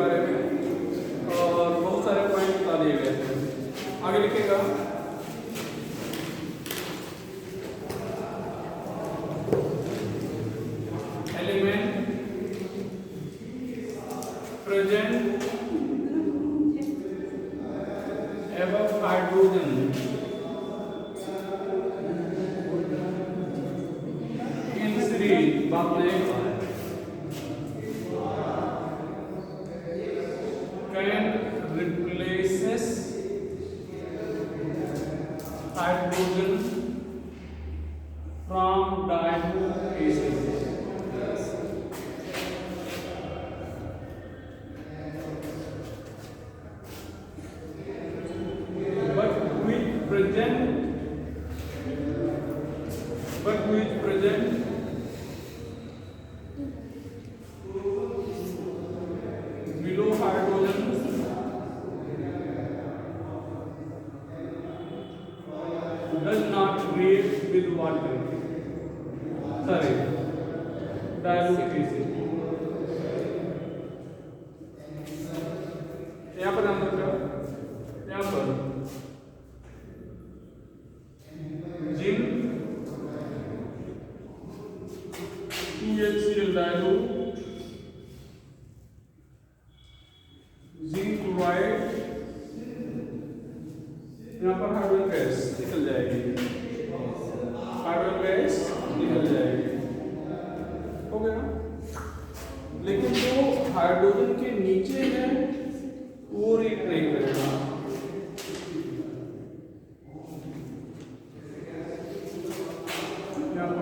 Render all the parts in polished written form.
बारे में और बहुत सारे पॉइंट बता दिए गए थे। आगे लिखेगा element present above hydrogen in series बात नहीं can replaces hydrogen from diamond acid. But which present below hydrogen does not react with water. Sorry, dilute acid. यहाँ पर हम लोग यहाँ पर HCl dilute जिंक क्लोराइड, यहाँ पर हाइड्रोजन गैस निकल जाएगी, हाइड्रोजन गैस निकल जाएगी, हो गया। लेकिन जो हाइड्रोजन के नीचे है वो रिएक्ट नहीं करेगा। यहाँ पर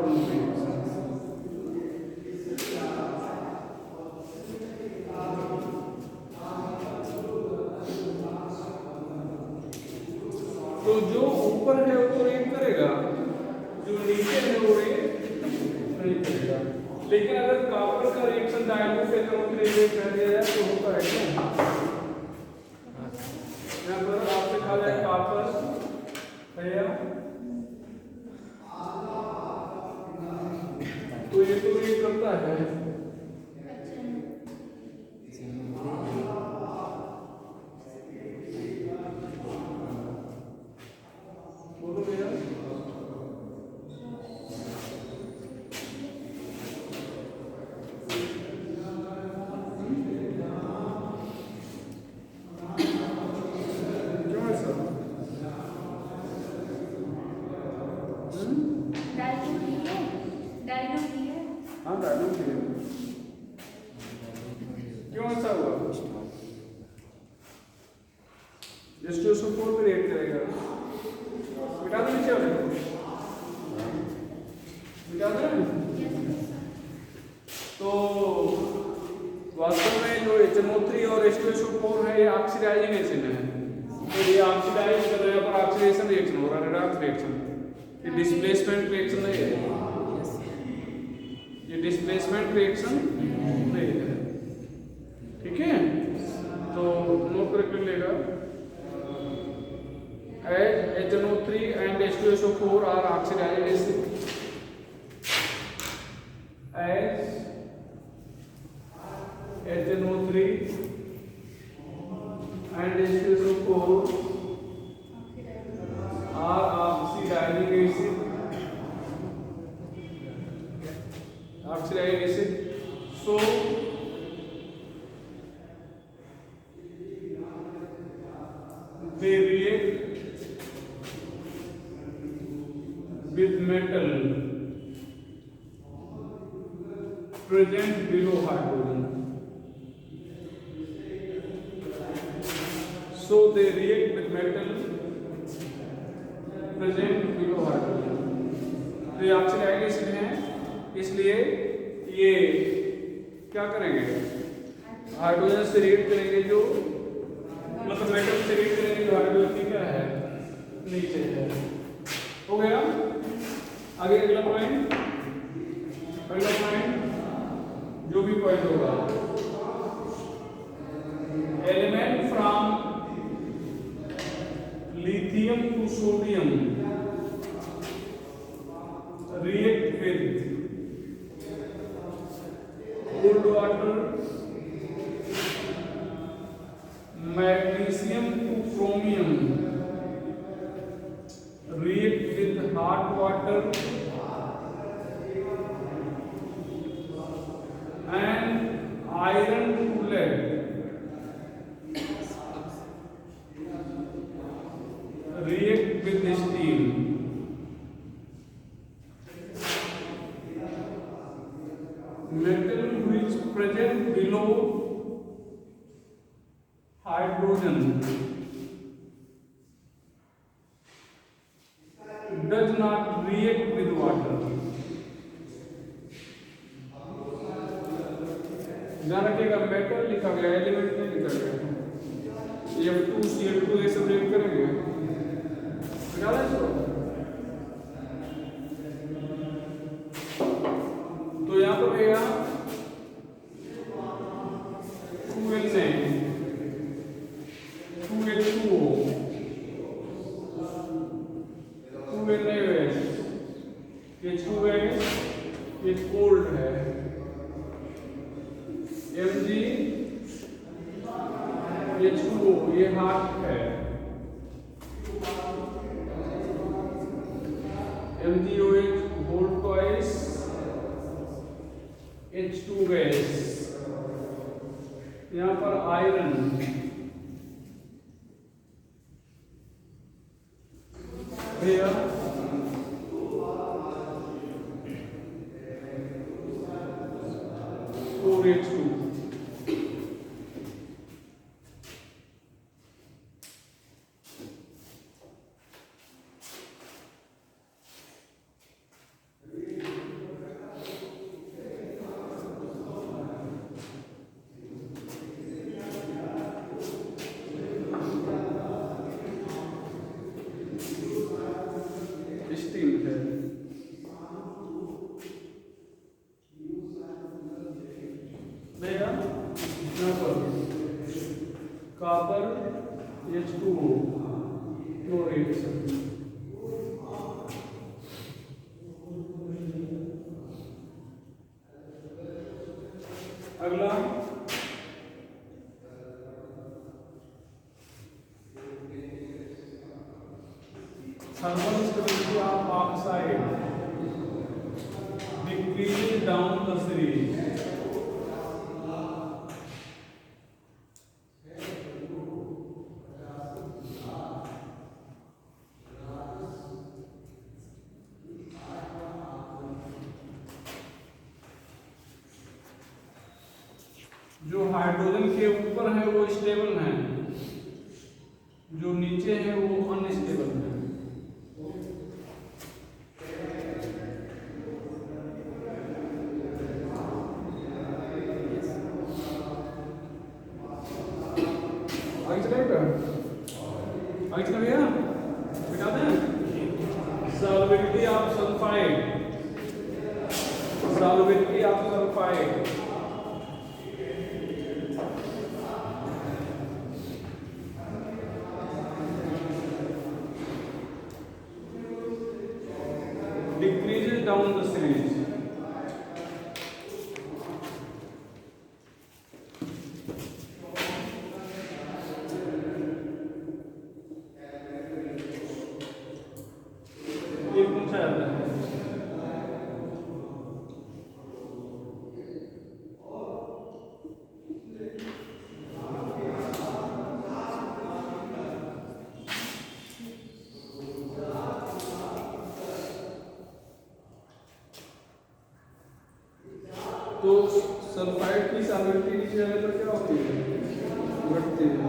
तो जो ऊपर है वो रिएक्ट करेगा, जो नीचे है वो रिएक्ट नहीं करेगा। लेकिन अगर कॉपर का रिएक्शन डायल्यूट एथेनॉल कर दिया जाए तो होता है क्या? यहाँ पर आपने लिखा है कॉपर है, तो ये तो रिएक्ट करता है। क्यों ऐसा हुआ? H2SO4 भी रिएक्ट करेगा। मिटा दो नीचे वाले, मिटा दो। तो वास्तव में जो HNO3 और H2SO4 है ये ऑक्सीडाइजिंग एसिड है। तो ये ऑक्सीडाइज कर रहे हैं पर ऑक्सीडेशन रिएक्शन हो रहा है, रिडॉक्स रिएक्शन। ये डिस्प्लेसमेंट रिएक्शन नहीं है, ये डिस्प्लेसमेंट रिएक्शन नहीं है। ठीक है, तो नोट करके लेगा HNO3 and H2SO4 are oxidizing acid as HNO3 and H2SO4 are oxidizing acid, so they react with metal present below hydrogen. So they react with metal present below hydrogen. तो ये oxidised acid हैं, इसलिए ये क्या करेंगे? Hydrogen से react करेंगे, जो मतलब मेटल से रिएक्ट करेंगे जो हाइड्रोजन की क्या है, नीचे है। हो गया। आगे अगला पॉइंट, पहला पॉइंट जो भी पॉइंट होगा, element from lithium to sodium react with cold water chromium react with hot water and iron to lead react with steel. Metal which present below hydrogen does not react with water. ध्यान रखिएगा, metal लिखा गया, element नहीं लिखा गया। F2 ये सब react करेंगे, ध्यान रखो। तो यहाँ पर भैया 2H2O, ये 2H, ये कोल्ड है, MgH2O ये हॉट है, MgOH whole twice H2 gas, यहाँ पर आयरन भैया 4H2। Copper H2O, no reaction. अगला thermal stability of oxide decreases down the series. जो हाइड्रोजन के ऊपर है वो स्टेबल है, जो नीचे है वो अनस्टेबल है। आगे चलेगा, आगे चला भैया, बिठा दें। Solubility of sulphide, solubility of sulphide decreases down the series. ये पूछा जाता है। तो सल्फाइड की सॉल्वेबिलिटी नीचे जाने पर क्या होती है? घटती है।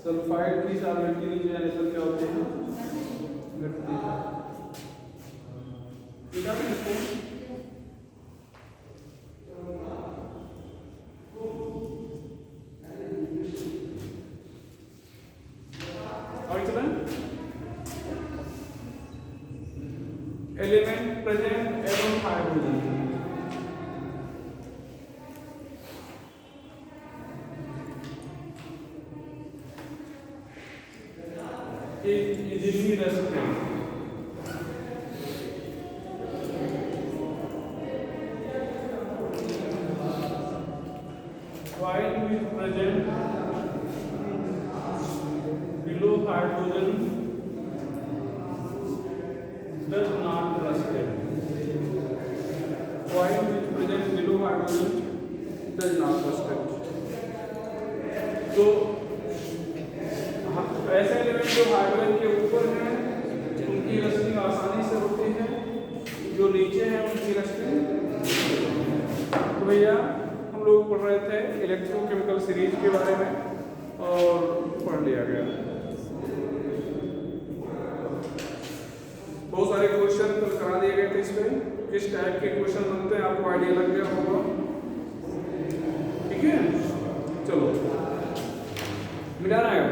सल्फाइड की सॉल्वेबिलिटी नीचे जाने पर क्या होती है? घटती है। ठीक है इसको और चलें। एलिमेंट प्रेजेंट एवं hydrogen easily रेस्पिरेट। while with present below hydrogen does not rusted. While with present below hydrogen does not rusted. तो ऐसे एलिमेंट जो हाइड्रोजन के ऊपर हैं उनकी रस्टिंग आसानी से होती है, जो नीचे हैं उनकी रस्टिंग। तो भैया हम लोग पढ़ रहे थे इलेक्ट्रोकेमिकल सीरीज के बारे में और पढ़ लिया गया। बहुत सारे क्वेश्चन कल करा दिए गए थे। इसमें किस टाइप के क्वेश्चन बनते हैं आपको आइडिया लग गया होगा। ठीक है, चलो मिटाना है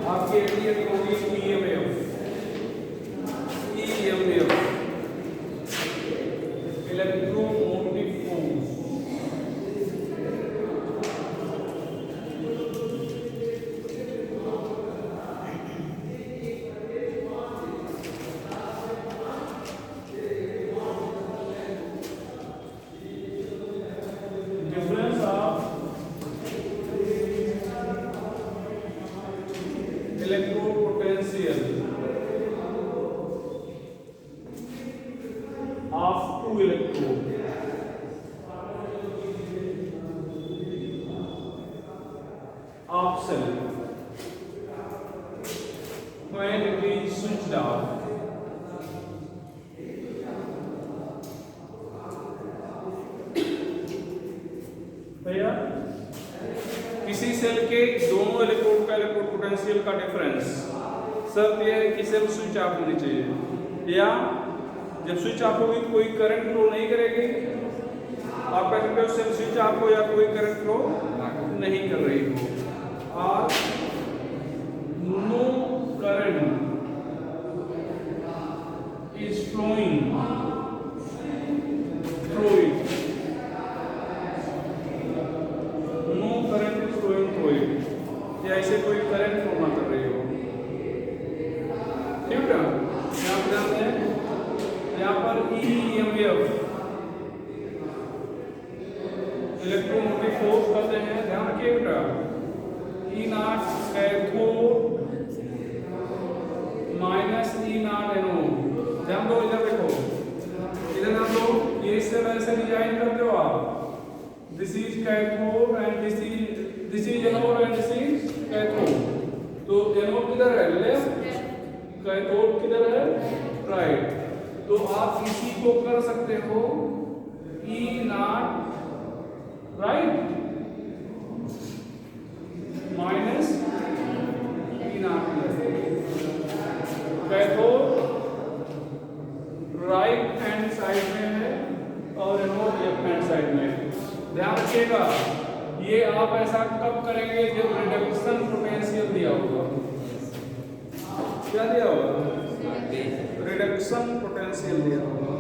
आपकी एडीएफ होगी EMF electromotive force. Difference of electropotential of two electrodes of cell when it is switched off. भैया किसी सेल के दोनों इलेक्ट्रोड का इलेक्ट्रोड पोटेंशियल का डिफरेंस शर्त यह है कि सेल स्विच ऑफ होनी चाहिए, या जब स्विच ऑफ होगी कोई करंट फ्लो नहीं करेगी। आप कह सकते हो सेल स्विच ऑफ हो या कोई करंट फ्लो नहीं कर रही हो, और no current is flowing through it. या ऐसे कोई करंट फ्लो ना कर रही हो। ठीक है, यहाँ पर जानते हैं, यहाँ पर ईएमएफ इलेक्ट्रोमोटिव फोर्स कहते हैं। ध्यान रखिए बेटा, E naught cathode minus E naught anode. ध्यान दो, इधर देखो, इधर ध्यान दो, ये सेल ऐसे डिजाइन करते हो आप। This is cathode and this is anode and this is cathode. तो एनोड किधर है? लेफ्ट, कैथोड किधर है? राइट। तो आप इसी को कर सकते हो E naught right minus E naught cathode right hand side में है और एनोड लेफ्ट हैंड साइड में। ध्यान रखिएगा, ये आप ऐसा कब करेंगे जब रिडक्शन पोटेंशियल दिया होगा। क्या दिया होगा? रिडक्शन पोटेंशियल दिया होगा।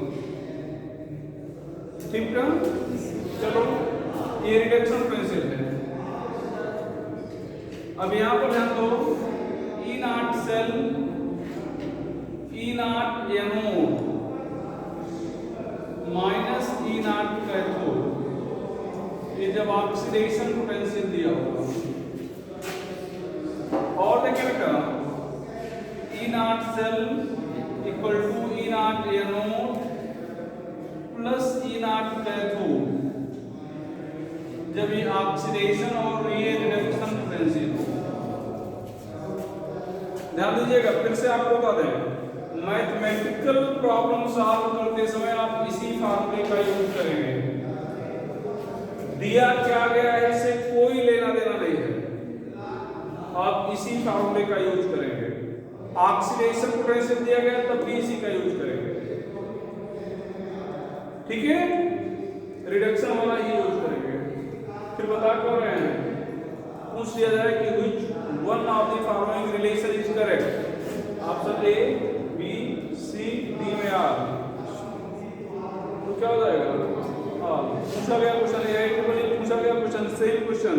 ठीक है, चलो ये रिडक्शन पोटेंशियल है। अब यहां पर ध्यान दो, E naught cell, E naught anode minus E naught cathode, ये जब ऑक्सीडेशन पोटेंशियल दिया होगा। और देखिए बेटा, E naught cell equal to E naught anode plus E naught cathode, जब ये ऑक्सीडेशन और ये रिडक्शन पोटेंशियल। ध्यान दीजिएगा, फिर से आपको बता दें, मैथमेटिकल प्रॉब्लम सॉल्व करते समय आप इसी फार्मूले का यूज करेंगे। दिया क्या गया है इससे कोई लेना देना नहीं है, आप इसी फार्मूले का यूज करेंगे। ऑक्सीडेशन पोटेंशियल दिया गया तब भी इसी का यूज करेंगे। ठीक है, रिडक्शन वाला ही यूज करेंगे। फिर बता कर रहे हैं, पूछ लिया जाए कि which one of the following relation is correct. Option A, B, C, D में आर। तो क्या हो जाएगा? पूछा गया क्वेश्चन, पूछा गया question, same question,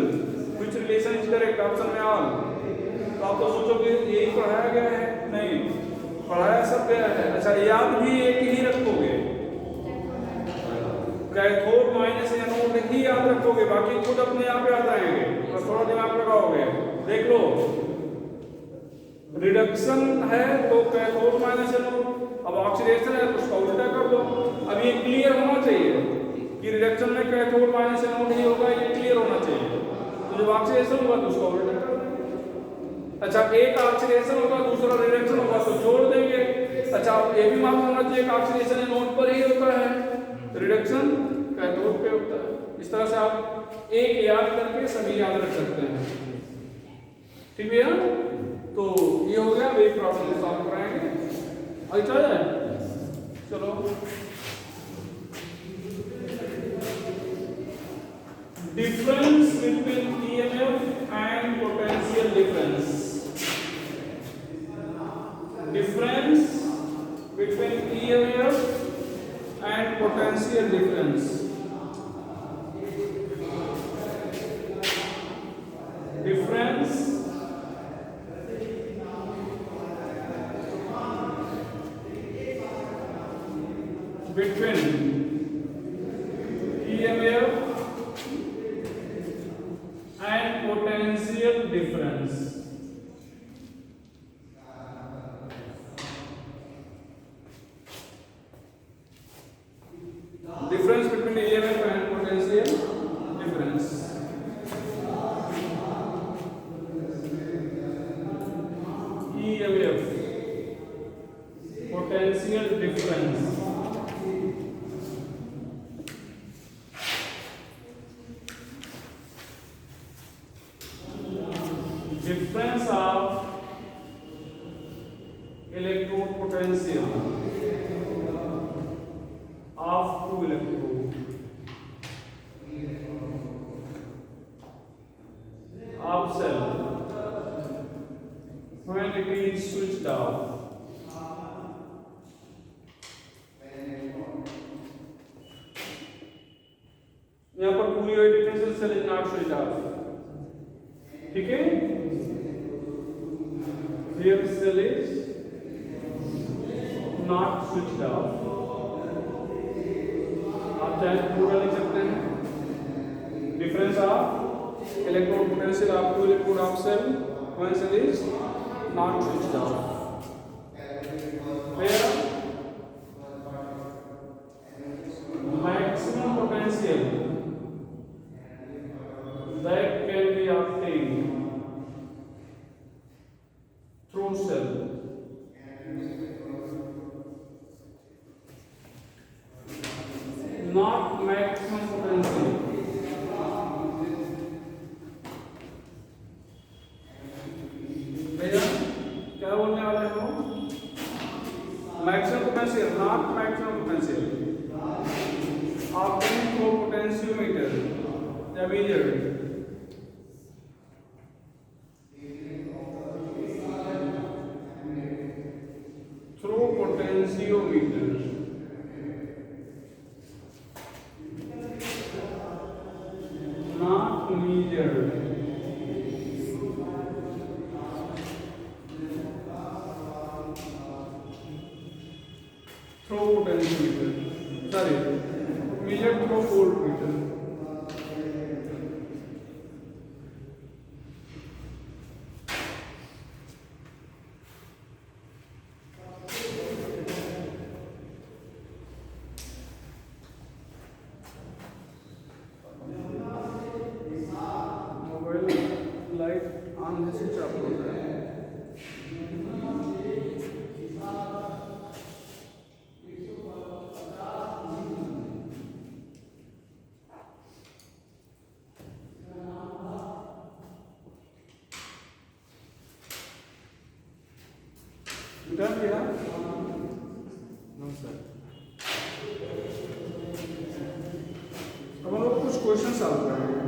which relation is correct, option में ऑल। तो आप तो सोचोगे यही पढ़ाया गया है, नहीं पढ़ाया सब गया है। अच्छा, याद भी एक ही रखोगे, कैथोड माइनस एनोड ही याद रखोगे, बाकी खुद अपने आप याद आएंगे, बस थोड़ा दिमाग लगाओगे। देख लो, रिडक्शन है तो कैथोड माइनस एनोड, अब ऑक्सीडेशन है तो उसका उल्टा कर दो। अब ये क्लियर होना चाहिए कि रिडक्शन में कैथोड माइनस एनोड ही होगा, ये क्लियर होना चाहिए। तो जब ऑक्सीडेशन होगा तो उसका उल्टा कर देंगे। अच्छा, एक ऑक्सीडेशन होगा दूसरा रिडक्शन होगा तो जोड़ देंगे। अच्छा, ये भी मालूम होना चाहिए कि ऑक्सीडेशन एनोड पर ही होता है, रिडक्शन कैथोड पे होता है। इस तरह से आप एक याद करके सभी याद रख सकते हैं। ठीक है, तो ये हो गया, वे प्रॉब्लम सॉल्व कराएंगे। अभी चल जाए, चलो। Difference between EMF and potential difference. Difference between EMF and potential difference. Difference between EMF and potential difference. Difference between EMF and potential difference. EMF, potential difference. Difference of electrode potential of two electrodes of cell when it is switched off. यहाँ पर पूरी हुई differential cell is not switched off. ठीक है, here cell is not switched off। आप चाहे पूरा लिख सकते हैं, difference of electrode potential of two electrode of cell when cell is not switched off, where maximum potential that can be obtained through cell not maximum potential भैया क्या बोलने वाले हो? Maximum potential, not maximum potential obtained through potentiometer या measured through potentiometer not measured through potentiometer, sorry, measured through voltmeter। Light on है, switch off हो रहा है। डन किया? No sir. अब हम लोग कुछ क्वेश्चन सॉल्व करेंगे।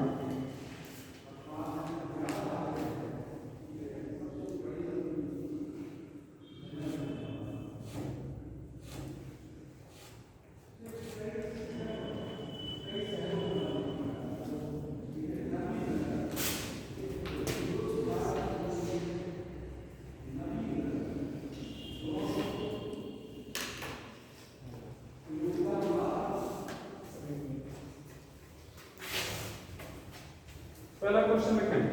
पहला क्वेश्चन लिखें।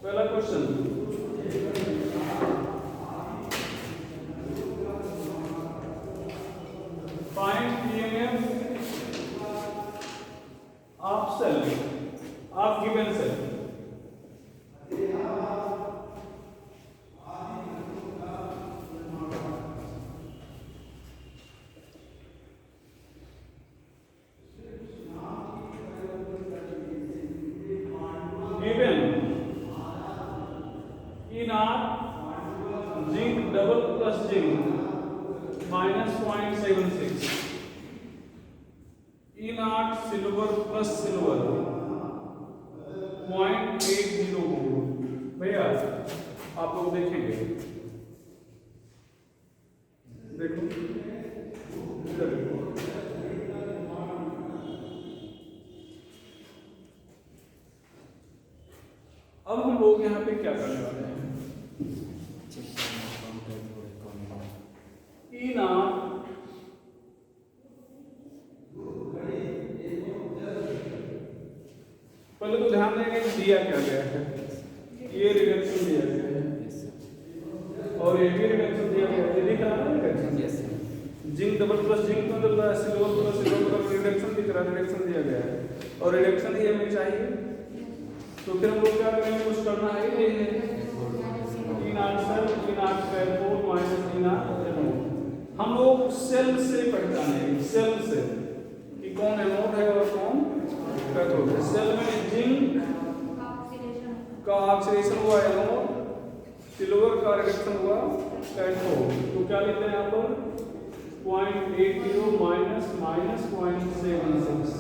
पहला question, find EMF of cell of given cell. Zinc double plus zinc minus 0.76, E naught silver plus silver 0.80। भैया आप लोग देखेंगे, देखो अब हम लोग यहाँ पे क्या करने वाले हैं, ई नॉट पहले तो ध्यान देंगे दिया क्या गया है, ये रिडक्शन दिया गया है और ये भी रिडक्शन दिया गया है, दिख रहा है reduction. Zinc double plus zinc मतलब सिल्वर प्लस सिल्वर का रिडक्शन दिख रहा है, रिडक्शन दिया गया है और रिडक्शन ही हमें चाहिए। तो फिर हम लोग क्या करेंगे, कुछ करना है ये E naught cell E naught cathode minus E naught anode. हम लोग सेल से पहचानेंगे, सेल से कि कौन एनोड है और कौन कैथोड है। सेल में जिंक का ऑक्सीडेशन हुआ एनोड, सिल्वर का रिडक्शन हुआ कैथोड। तो क्या लिखते हैं यहाँ पर 0.80 माइनस माइनस 0.76,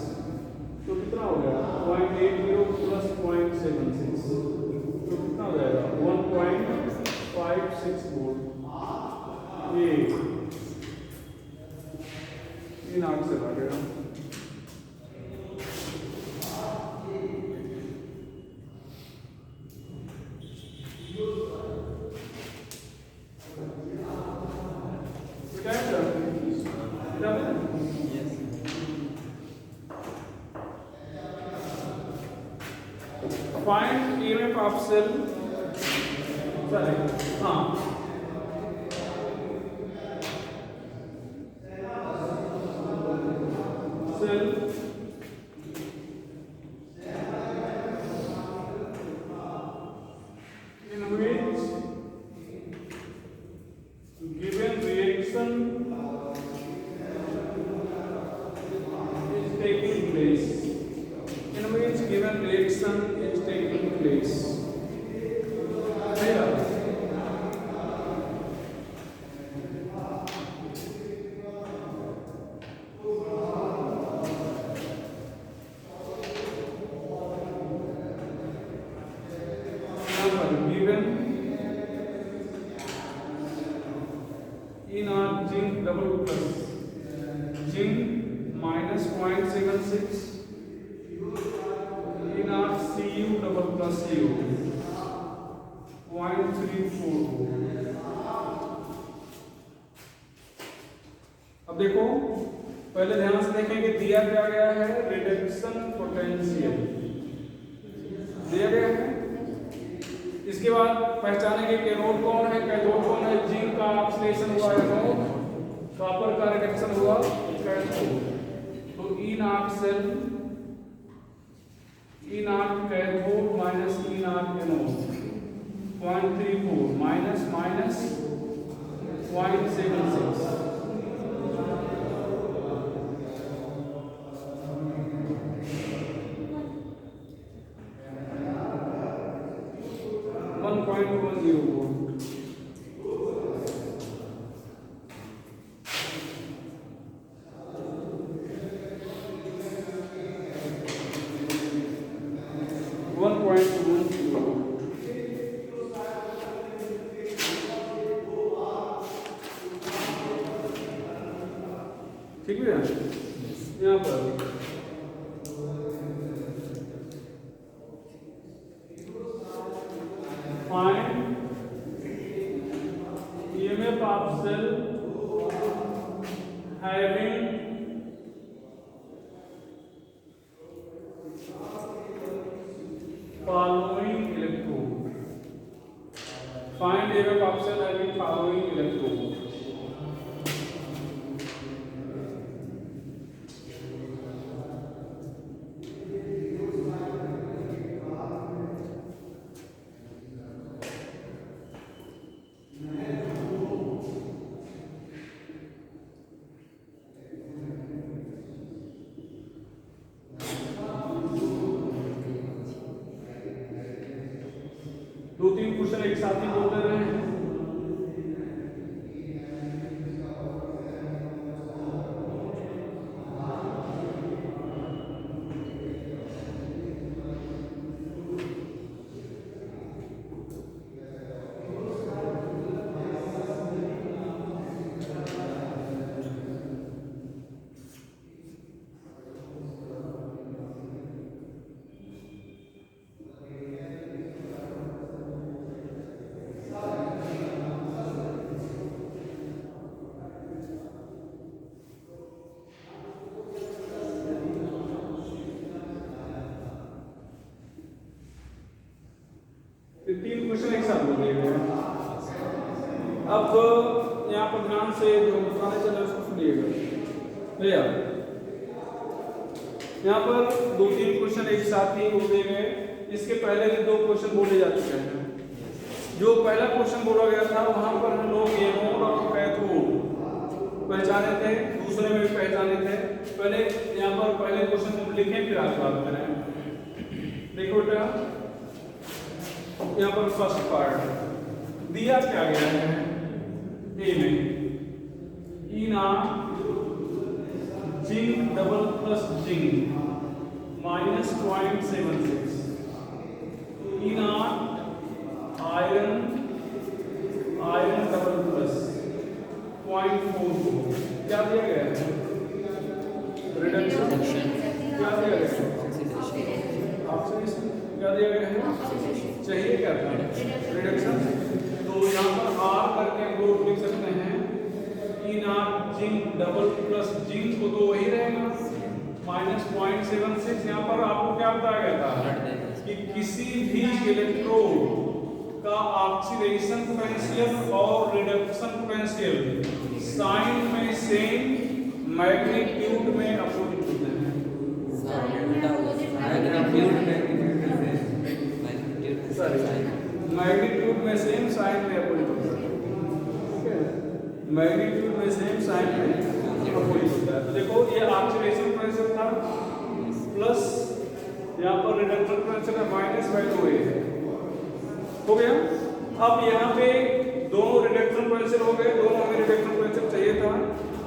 तो कितना हो गया 0.80 प्लस 0.76, तो कितना हो जाएगा 1.56 वोल्ट। ये नाक से आ गया। Find EMF of cell, sorry, हाँ cell in which given reaction is taking place, in which given reaction is taking place। given E naught zinc double plus zinc minus 0.76, E naught Cu double plus Cu 0.34। अब देखो पहले ध्यान से देखेंगे दिया क्या गया है, रिडक्शन पोटेंशियल दिया गया है। इसके बाद पहचानेंगे कि एनोड कौन है, कैथोड कौन है। जिंक का ऑक्सीडेशन हुआ एनोड, कॉपर का रिडक्शन हुआ कैथोड। तो E naught cell E naught cathode minus E naught anode 0.34 minus minus 0.76। ठीक है यहाँ पर find EMF of cell having following electrode. Find a wave option having following electrode. दो तीन क्वेश्चन एक साथ ही बोल दे रहे हैं। तीन क्वेश्चन एक साथ बोल दिए गए। अब यहाँ पर ध्यान से जो बताने चले उसको सुनिएगा भैया। यहाँ पर दो तीन क्वेश्चन एक साथ ही बोल दिए गए। इसके पहले भी दो क्वेश्चन बोले जा चुके हैं। जो पहला क्वेश्चन बोला गया था वहां पर हम लोग एनोड और कैथोड पहचाने थे, दूसरे में भी पहचाने थे। पहले यहाँ पर पहले क्वेश्चन लिखें फिर आगे बात करें। देखो बेटा यहाँ पर फर्स्ट पार्ट दिया क्या गया है ए में इना जिंक डबल प्लस जिंक -0.76 इना आयरन डबल प्लस 0.44 क्या दिया गया है रिडक्शन क्या दिया गया है आपसे क्या दिया गया है चाहिए क्या था रिडक्शन। तो यहाँ पर R करके हम लोग लिख सकते हैं कि ना जिंक डबल प्लस जिंक को तो वही रहेगा -0.76। यहाँ पर आपको क्या बताया गया था कि किसी भी इलेक्ट्रोड का ऑक्सीडेशन पोटेंशियल और रिडक्शन पोटेंशियल साइन में सेम मैग्नीट्यूड में अपोजिट होते हैं। मैग्नीट्यूड में सेम साइन में अपोजिट होता है। मैग्नीट्यूड में सेम साइन में अपोजिट होता है। तो देखो ये ऑक्सीडेशन पोटेंशियल था प्लस यहाँ पर रिडक्शन पोटेंशियल है -2 है हो गया। अब यहाँ पे दोनों रिडक्शन पोटेंशियल हो गए, दोनों में रिडक्शन पोटेंशियल चाहिए था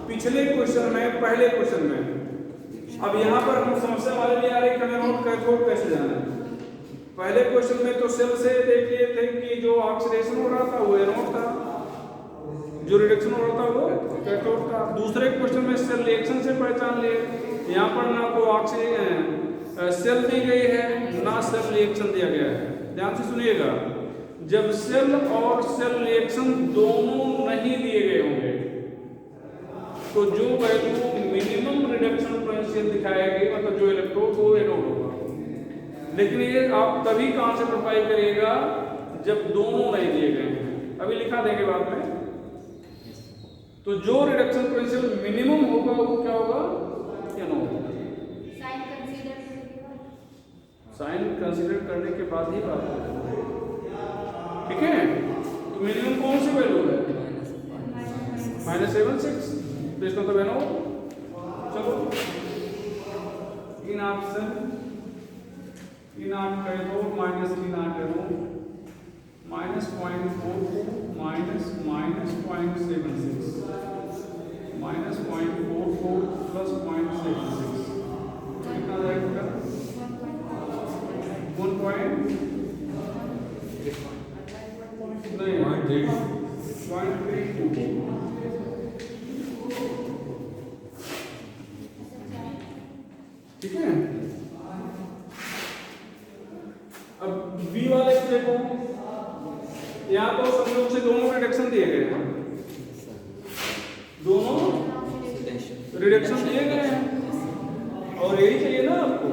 पिछले क्वेश्चन में पहले क्वेश्चन में। अब यहाँ पर हम समस्या वाले लिए आ रहे कि एनोड कैथोड कैसे जाना है। पहले क्वेश्चन में तो सेल से देख लिए थे कि जो ऑक्सीडेशन हो रहा था वो एनोड था, जो रिडक्शन हो रहा था वो कैथोड था। दूसरे क्वेश्चन में सेल रिएक्शन से पहचान लिए। यहाँ पर ना तो ऑक्सीजन सेल दी गई है ना सेल रिएक्शन दिया गया है। ध्यान से सुनिएगा, जब सेल और सेल रिएक्शन दोनों नहीं दिए गए होंगे तो जो वैल्यू मिनिमम रिडक्शन पोटेंशियल दिखाएगी मतलब जो इलेक्ट्रोड वो एनोड होगा। लेकिन ये आप तभी कॉन्सेप्ट करिएगा जब दोनों नहीं दिए गए हैं। अभी लिखा देंगे बाद में। तो जो रिडक्शन पोटेंशियल मिनिमम होगा वो क्या होगा एनोड। साइन कंसीडर करने के बाद ही बात होगी, ठीक है। तो मिनिमम कौन सी वैल्यू है -76, तो इसका मतलब एनोड। चलो इन option E naught cathode minus E naught anode -0.44 -0.76 -0.44 plus 0.76 कितना जाएगा 1.3 ठीक है। अब बी वाले को देखो, यहाँ तो सब लोग से दोनों रिडक्शन दिए गए हैं, दोनों रिडक्शन दिए गए हैं और यही चाहिए ना आपको,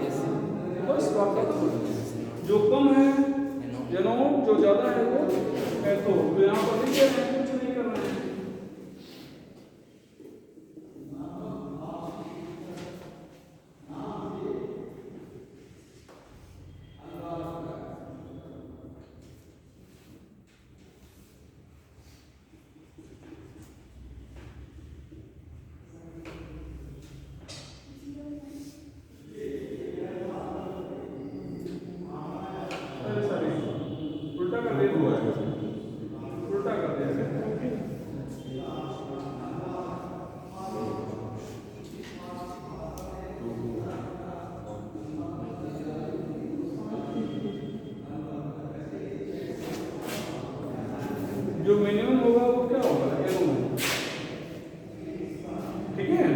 बस बाकी जो कम है एनोड, जो ज्यादा है वो कैथोड। तो यहाँ पर लिख रहे हैं, कुछ नहीं करना है। उल्टा कर दिया, उल्टा कर दिया। जो मिनिमम होगा वो क्या होगा, एनोड, ठीक है।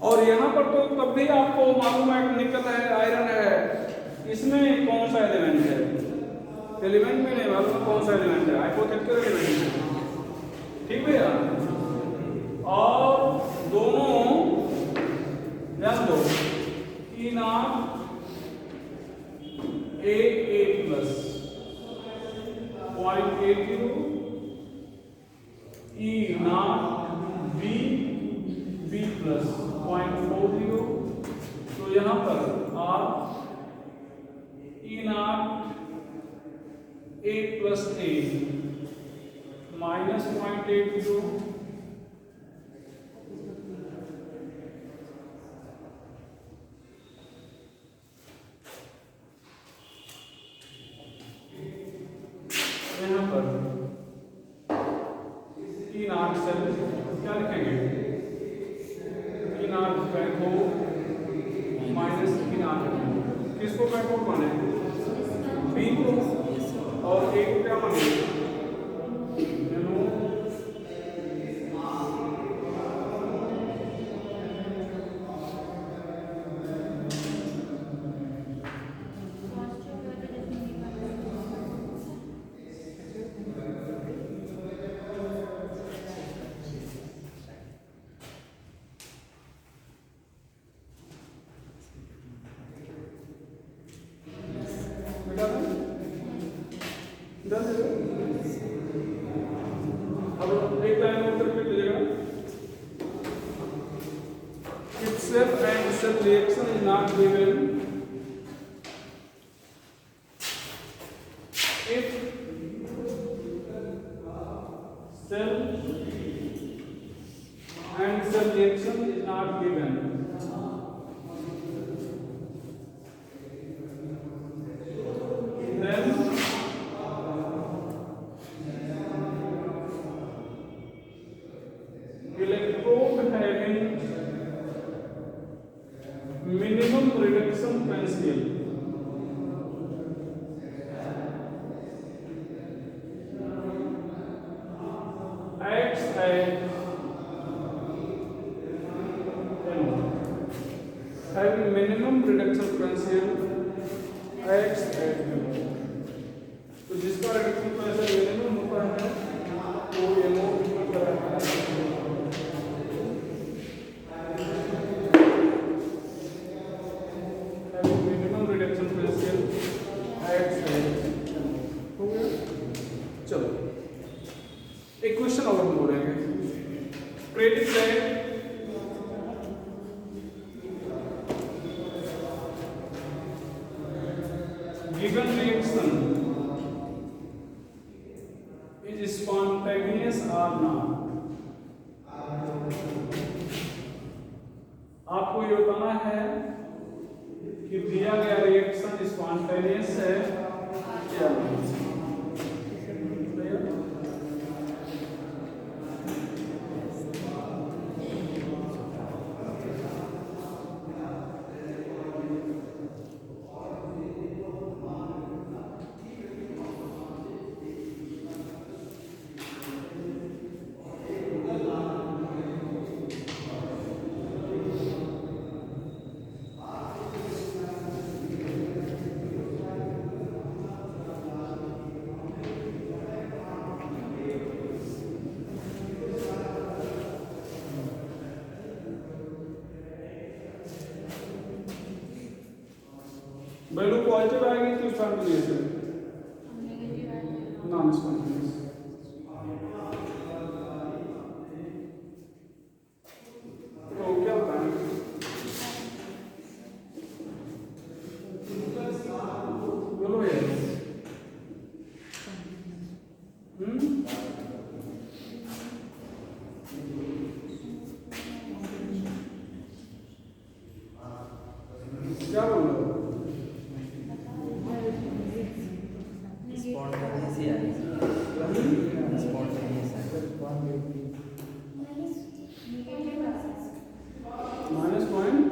और यहाँ पर तो तब भी आपको मालूम है निकल है, आयरन है, इसमें कौन सा एलिमेंट है, एलिमेंट में नहीं मालूम कौन सा एलिमेंट है, हाइपोथेटिकल एलिमेंट है, ठीक भैया। और दोनों ध्यान दो, E naught A plus 0.80, E naught B plus 0.40। तो यहाँ पर आर E naught A plus A minus 0.80, यहाँ पर ई नॉट सेल क्या लिखेंगे, E naught cathode minus E naught, किसको कैथोड माने, बी को, और ए को क्या माने, अब एक लाइन उत्तर पे लीजिएगा, itself and itself reaction is not given if cell and cell reaction is not given, then electrode having minimum reduction potential acts as having minimum reduction potential acts as, तो जिसका रिडक्शन पोटेंशियल मिनिमम होता है वो anode की तरह है। Minimum reduction potential x है, हो गया। चलो एक क्वेश्चन और हम बोलेंगे, predict that given reaction is spontaneous or not। आपको ये बताना है कि दिया गया रिएक्शन स्पॉन्टेनियस है या नहीं। पॉजिटिव आएगी तो स्पॉन्टेनियस है, नॉन स्पॉन्टेनियस। तो क्या बताएं, बोलो ये क्या बोल रहे हो? स्पॉन्टेनियस ही है, स्पॉन्टेनियस है। माइनस पॉइंट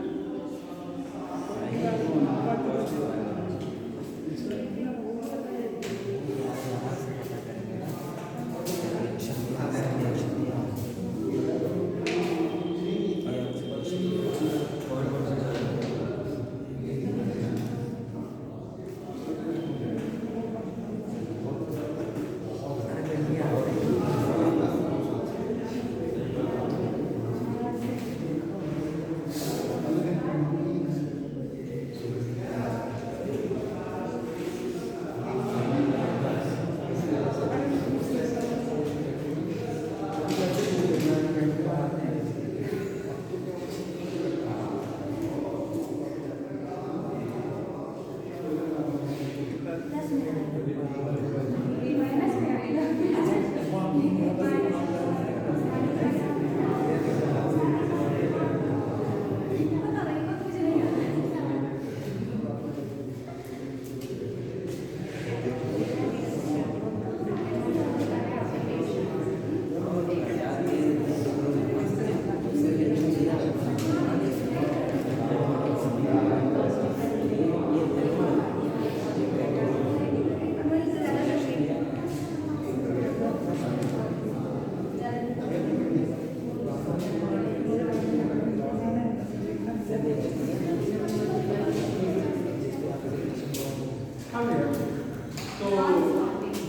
तो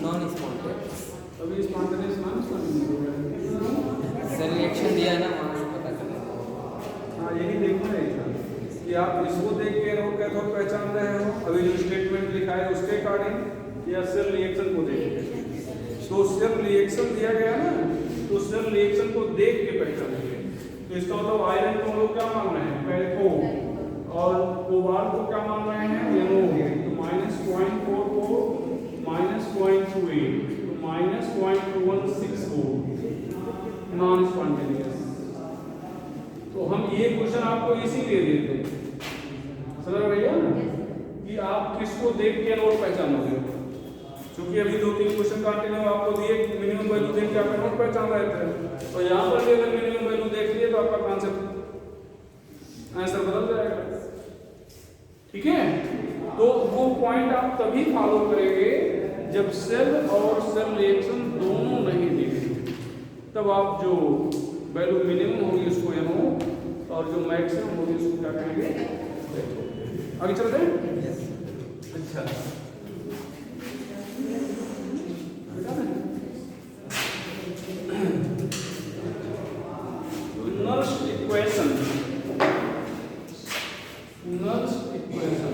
नॉन स्पॉन्टेनियस अभी स्पॉन्टेनियस नॉन स्पॉन्टेनियस हो गया। सर रिएक्शन दिया है ना, वहाँ से पता चला। हाँ यही देखना है कि आप इसको देख के रो कैथोड पहचान रहे हो, अभी जो स्टेटमेंट लिखा है उसके अकॉर्डिंग, या सेल रिएक्शन को देख के। तो सेल रिएक्शन दिया गया ना, तो सेल रिएक्शन को देख के पहचानेंगे। तो इसका मतलब आयरन को हम लोग क्या मान रहे हैं, कैथोड, और कोबाल्ट को क्या मान रहे हैं, एनोड। तो -0.4 को -0.28 तो -0.216 नॉन स्पॉन्टेनियस। तो हम ये क्वेश्चन आपको इसीलिए देते हैं, समझ रहे भैया ना, कि आप किसको देख के नोट पहचानोगे। क्योंकि अभी 2-3 क्वेश्चन कंटिन्यू आपको दिए, मिनिमम वैल्यू देख के आप नोट पहचान रहे थे, तो यहाँ पर भी अगर मिनिमम वैल्यू देख लिए तो आपका कॉन्सेप्ट आंसर बदल जाएगा। ठीक है, तो वो पॉइंट आप तभी फॉलो करेंगे जब सेल और सेल रिएक्शन दोनों नहीं दिखे, तब आप जो वैल्यू मिनिमम होगी उसको एनो, और जो मैक्सिमम होगी उसको क्या कहेंगे। आगे चलते हैं। अच्छा, Nernst equation, Nernst equation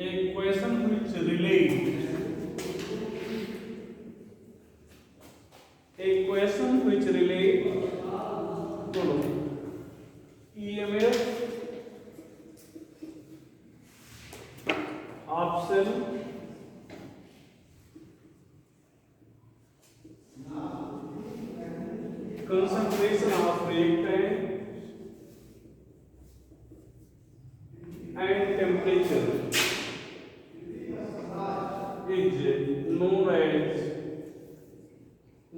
equation which relate, equation which relate बोलो EMF half cell concentration of reactant and temperature is known as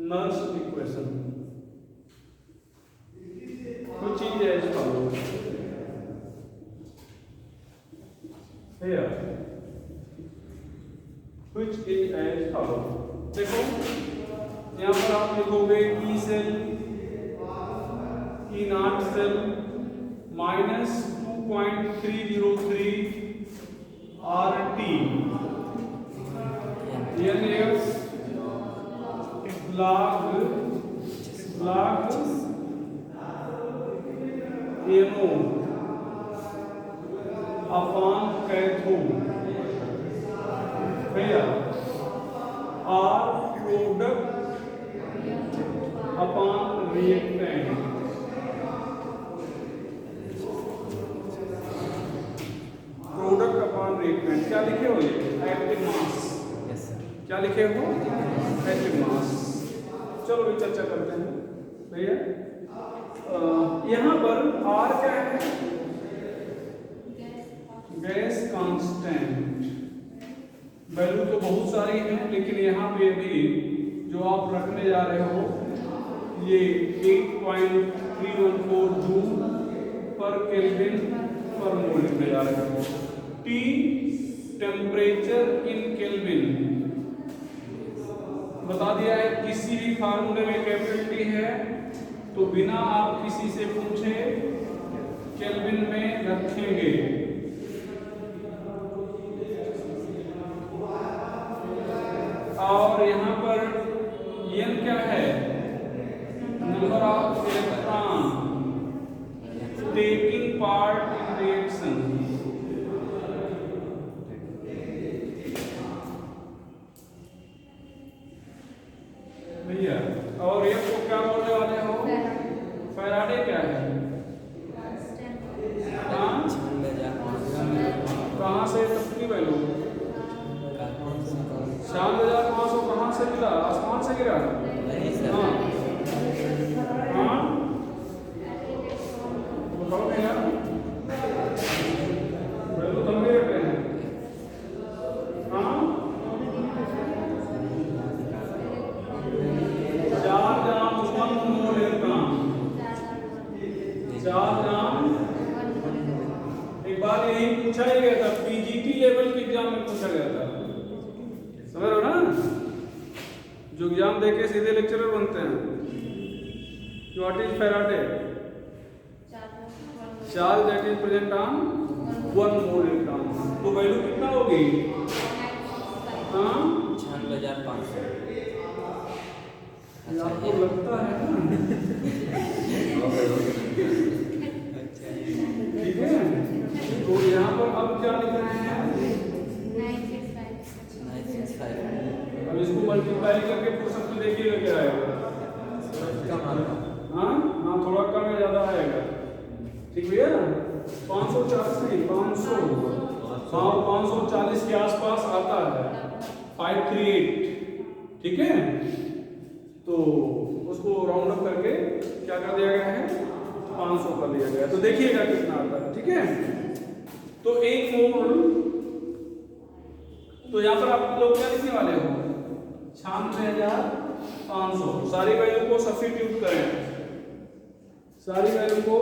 Nernst equation, which is as follows. Here, which is as follows. देखो यहाँ पर आप लिखोगे E cell, E naught cell -2.303 RT, NF log NO upon कैथो भैया are product upon reactant. Product upon reactant क्या लिखे हो? ये एक्टिव मास। Yes sir. क्या लिखे हो? Active mass. चलो भी चर्चा करते हैं भैया। यहाँ पर R क्या है? Gas constant. वैल्यू तो बहुत सारी हैं, लेकिन यहाँ पे भी जो आप रखने जा रहे हो ये 8.314 जूल पर केल्विन पर मोल लिखने जा रहे हो। T टेम्परेचर इन केल्विन बता दिया है। किसी भी फार्मूले में कैपिटल T है तो बिना आप किसी से पूछे केल्विन में रखेंगे। और यहाँ पर N क्या है? Number of electron taking part in reaction. भैया और ये को क्या बोलने वाले हो? फैराडे क्या है? कहाँ से कितनी वैल्यू? 9500 कहाँ से मिला? आसमान से गिरा? नहीं सर। हाँ बताओ भैया, वैल्यू तो मेरे पे है। हाँ 4 ग्राम 1 मोल इलेक्ट्रॉन। 4 ग्राम। एक बार यही पूछा ही गया था, पीजीटी लेवल के एग्जाम में पूछा गया था, समझ रहे हो ना? जो एग्जाम देके सीधे लेक्चरर बनते हैं। What is Faraday? Charge that is present on 1 mole electron. तो वैल्यू कितना होगी? हाँ 96,500। आपको लगता है ना? ठीक है। तो यहाँ पर अब क्या लिख रहे हैं? 965। अब इसको मल्टीप्लाई करके फुर्सत में देखिएगा क्या आएगा। हाँ हाँ थोड़ा कम या ज्यादा आएगा। ठीक भैया 540 के आसपास आता है 538। ठीक है। तो उसको राउंड अप करके क्या कर दिया गया है? 500 कर दिया गया। तो देखिएगा कितना आता है। ठीक है। तो 1 मोल, तो यहाँ पर आप लोग क्या लिखने वाले हो? 96,500। सारी वैल्यू को सब्स्टिट्यूट करें, सारी वैल्यू को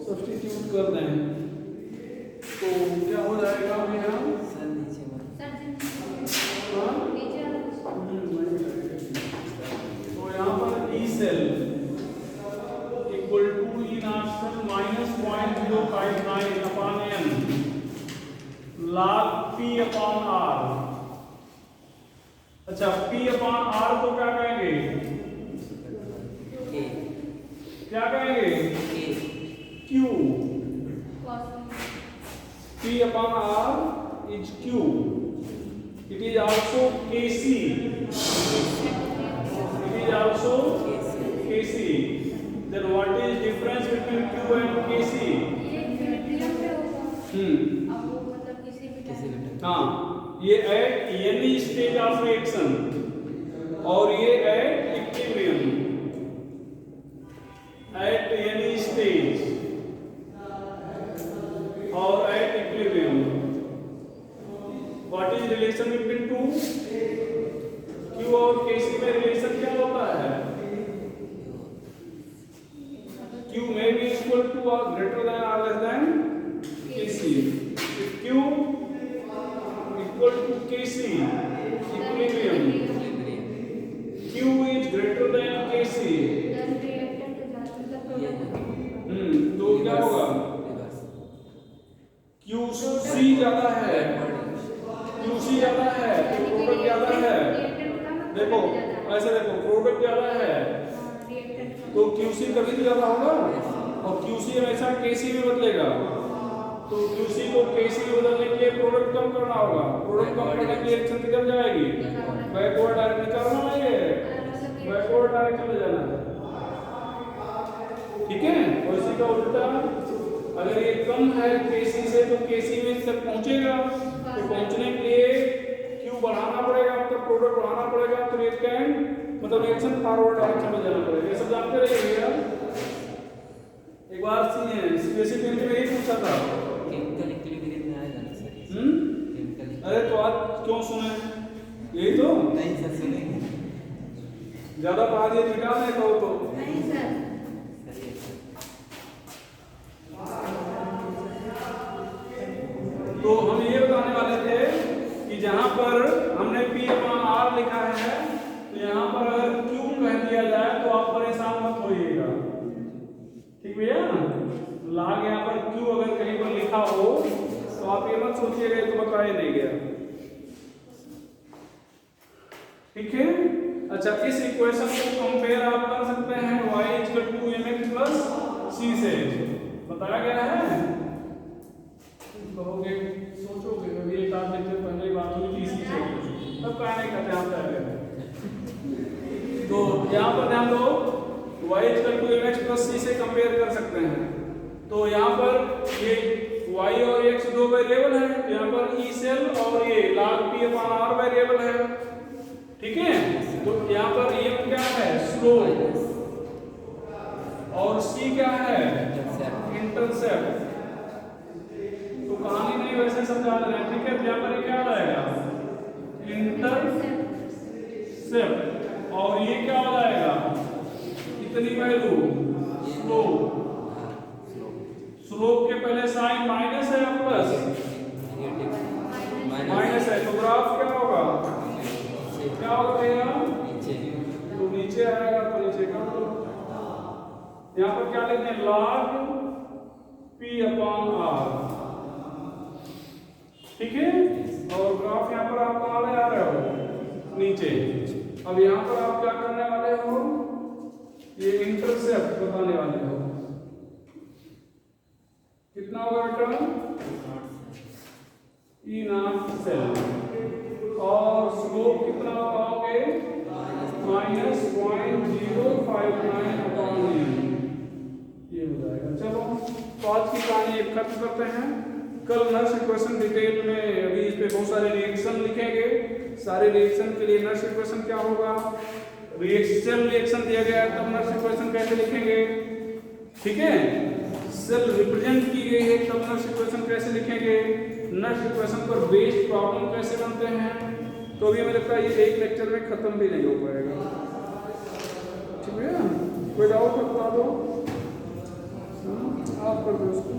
सब्स्टिट्यूट कर दें तो क्या हो जाएगा भैया? सर नीचे में तो यहाँ पर E cell equal to E naught cell minus 0.059 upon N log P upon R। अच्छा P अपॉन R को क्या कहेंगे? क्या कहेंगे? Q। P upon R is Q. It is also Kc. It is also Kc. Then what is difference between Q and Kc? हाँ ये at any stage of reaction और ये at equilibrium। At any stage or at equilibrium, what is relation between two? Q और Kc में relation क्या होता है? Q may be equal to or greater than or less than Kc. If Q equal to Kc, equilibrium, Q is greater than Kc, तो क्या होगा? QC ज्यादा है, QC ज्यादा है, प्रोडक्ट ज्यादा है। देखो ऐसे देखो प्रोडक्ट ज्यादा है तो क्यूसी कभी भी ज्यादा होगा और क्यूसी हमेशा केसी में बदलेगा। तो क्यूसी को केसी में बदलने के लिए प्रोडक्ट कम करना होगा। प्रोडक्ट कम करने के लिए रिएक्शन किधर जाएगी? बैकवर्ड डायरेक्शन निकालना है, ये बैकवर्ड डायरेक्शन में जाना है। ठीक है, और इसी का उल्टा अगर ये कम है केसी से तो केसी में तक पहुंचेगा, तो पहुंचने के लिए क्यू बढ़ाना पड़ेगा, मतलब प्रोडक्ट बढ़ाना पड़ेगा। तो रिएक्टेंट मतलब रिएक्शन फॉरवर्ड डायरेक्शन में जाना पड़ेगा। ये सब जानते रहिएगा। एक बार सीबीएसई टेंथ में यही पूछा था। केमिकल इक्विलिब्रियम में आएगा ना सर? केमिकल। अरे तो आज क्यों सुने? यही तो नहीं सर, सुनेंगे। ज्यादा पढ़ा दिए निकाल नहीं कहो तो नहीं सर। तो हम ये बताने वाले थे कि जहां पर हमने P/R लिखा है तो यहां पर अगर Q कह दिया जाए तो आप परेशान मत होइएगा। ठीक भैया, लाग यहाँ पर Q अगर कहीं पर लिखा हो तो आप ये मत सोचिएगा तो बताया नहीं गया। ठीक है, अच्छा इस इक्वेशन को कंपेयर आप कर सकते हैं y = mx + c से। बताया गया है, कहोगे सोचोगे अभी एक आध लेक्चर पहले बात हुई थी इसी से, तब क्या नहीं करते आप पहले। तो यहाँ पर ध्यान दो, y = mx + c से कंपेयर कर सकते हैं। तो यहाँ पर ये y और x दो वेरिएबल है, यहाँ पर e सेल और ये log P/R वेरिएबल है। ठीक है, तो यहाँ पर m क्या है? स्लोप, और c क्या है? इंटरसेप्ट। तो कहानी नहीं वैसे समझा रहे हैं। ठीक है, यहाँ पर क्या आ जाएगा? इंटरसेप्ट, और ये क्या हो जाएगा? कितनी वैल्यू? स्लोप। स्लोप के पहले साइन माइनस है या प्लस? माइनस है, तो ग्राफ क्या होगा? क्या होगा भैया? तो नीचे आएगा, तो नीचे का यहाँ पर क्या लिखते हैं? log P/R। ठीक है, और ग्राफ यहाँ पर आप कहाँ ले आ रहे हो? नीचे। अब यहाँ पर आप क्या करने वाले हो? ये इंटरसेप्ट बताने वाले हो। कितना होगा बेटा? E0 सेल, और स्लोप कितना पाओगे? -0.059/e। ये हो जाएगा। चलो तो आज की कहानी खत्म करते हैं। कल नर्स इक्वेशन डिटेल में, अभी इस पे बहुत सारे रिएक्शन लिखेंगे। सारे रिएक्शन के लिए नर्स इक्वेशन क्या होगा, रिएक्शन रिएक्शन दिया गया है तब नर्स इक्वेशन कैसे लिखेंगे। ठीक है, सेल रिप्रेजेंट की गई है तब नर्स इक्वेशन कैसे लिखेंगे, नर्स इक्वेशन पर बेस्ड प्रॉब्लम कैसे बनते हैं। तो अभी मुझे लगता है ये एक लेक्चर में खत्म भी नहीं हो पाएगा। ठीक है, कोई डाउट बता दो, आप कर दो उसको।